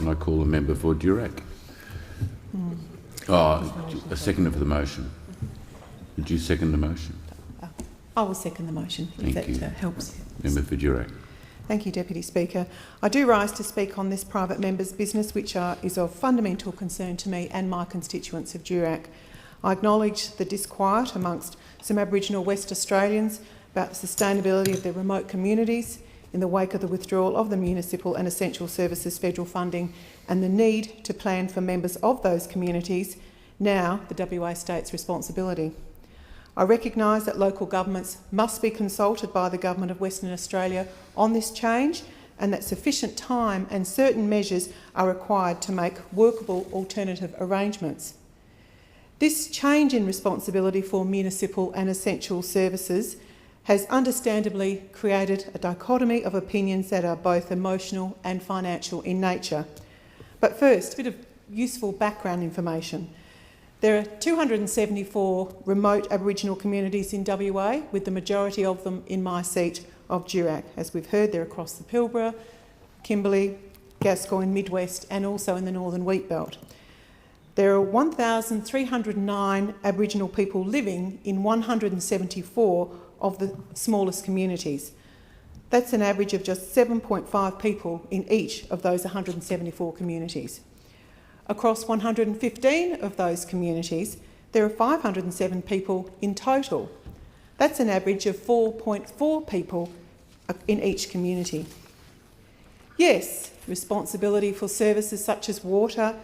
I call the member for Durack. A seconder for the motion. Would you second the motion? I will second the motion, if that helps. Member for Durack. Thank you, Deputy Speaker. I do rise to speak on this private member's business, which is of fundamental concern to me and my constituents of Durack. I acknowledge the disquiet amongst some Aboriginal West Australians about the sustainability of their remote communities in the wake of the withdrawal of the Municipal and Essential Services federal funding and the need to plan for members of those communities, now the WA State's responsibility. I recognise that local governments must be consulted by the Government of Western Australia on this change and that sufficient time and certain measures are required to make workable alternative arrangements. This change in responsibility for municipal and essential services has understandably created a dichotomy of opinions that are both emotional and financial in nature. But first, a bit of useful background information. There are 274 remote Aboriginal communities in WA, with the majority of them in my seat of Durack. As we've heard, they're across the Pilbara, Kimberley, Gascoyne, Midwest and also in the Northern Wheatbelt. There are 1,309 Aboriginal people living in 174 of the smallest communities. That's an average of just 7.5 people in each of those 174 communities. Across 115 of those communities, there are 507 people in total. That's an average of 4.4 people in each community. Yes, responsibility for services such as water,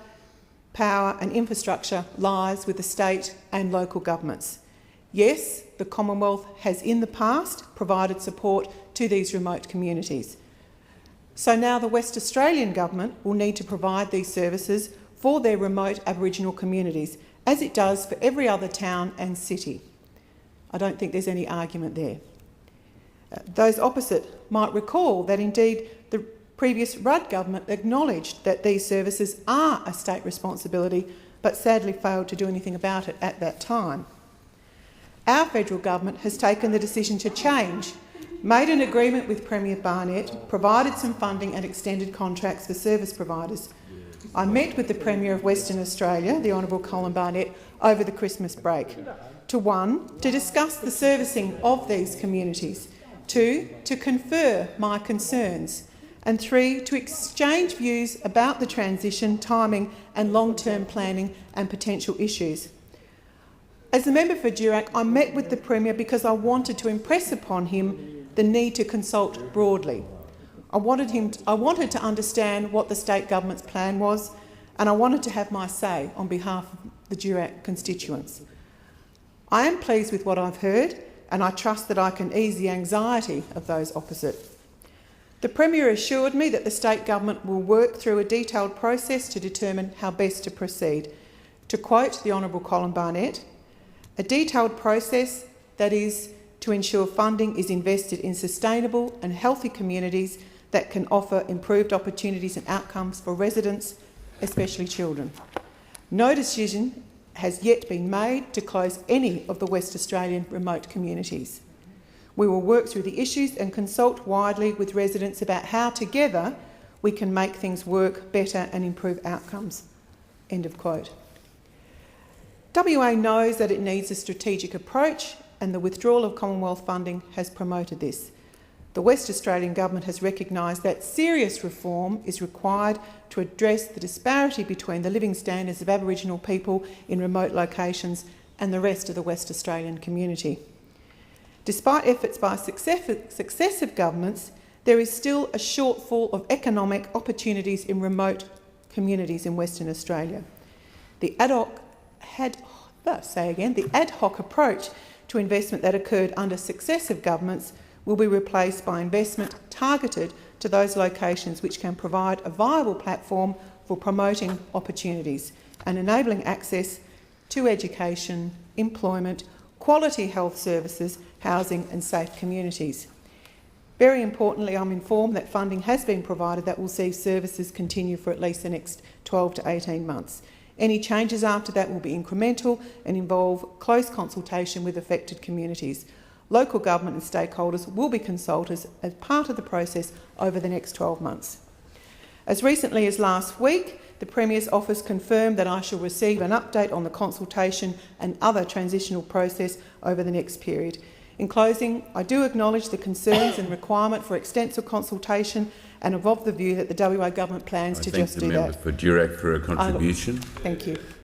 power and infrastructure lies with the state and local governments. Yes, the Commonwealth has in the past provided support to these remote communities. So now the West Australian Government will need to provide these services for their remote Aboriginal communities, as it does for every other town and city. I don't think there's any argument there. Those opposite might recall that indeed the previous Rudd government acknowledged that these services are a state responsibility, but sadly failed to do anything about it at that time. Our federal government has taken the decision to change, made an agreement with Premier Barnett, provided some funding and extended contracts for service providers. I met with the Premier of Western Australia, the Honourable Colin Barnett, over the Christmas break. To discuss the servicing of these communities. 2, to confer my concerns. And 3, to exchange views about the transition, timing and long-term planning and potential issues. As the member for Durack, I met with the Premier because I wanted to impress upon him the need to consult broadly. I wanted to understand what the state government's plan was, and I wanted to have my say on behalf of the Durack constituents. I am pleased with what I've heard, and I trust that I can ease the anxiety of those opposite. The Premier assured me that the state government will work through a detailed process to determine how best to proceed. To quote the Honourable Colin Barnett, a detailed process that is to ensure funding is invested in sustainable and healthy communities that can offer improved opportunities and outcomes for residents, especially children. No decision has yet been made to close any of the West Australian remote communities. We will work through the issues and consult widely with residents about how together we can make things work better and improve outcomes." End of quote. WA knows that it needs a strategic approach, and the withdrawal of Commonwealth funding has promoted this. The West Australian Government has recognised that serious reform is required to address the disparity between the living standards of Aboriginal people in remote locations and the rest of the West Australian community. Despite efforts by successive governments, there is still a shortfall of economic opportunities in remote communities in Western Australia. The ad hoc approach to investment that occurred under successive governments will be replaced by investment targeted to those locations which can provide a viable platform for promoting opportunities and enabling access to education, employment, quality health services, housing and safe communities. Very importantly, I'm informed that funding has been provided that will see services continue for at least the next 12 to 18 months. Any changes after that will be incremental and involve close consultation with affected communities. Local government and stakeholders will be consulted as part of the process over the next 12 months. As recently as last week, the Premier's office confirmed that I shall receive an update on the consultation and other transitional process over the next period. In closing, I do acknowledge the concerns and requirement for extensive consultation and am of the view that the WA Government plans to just do that. I thank the member for Durack for her contribution. Thank you.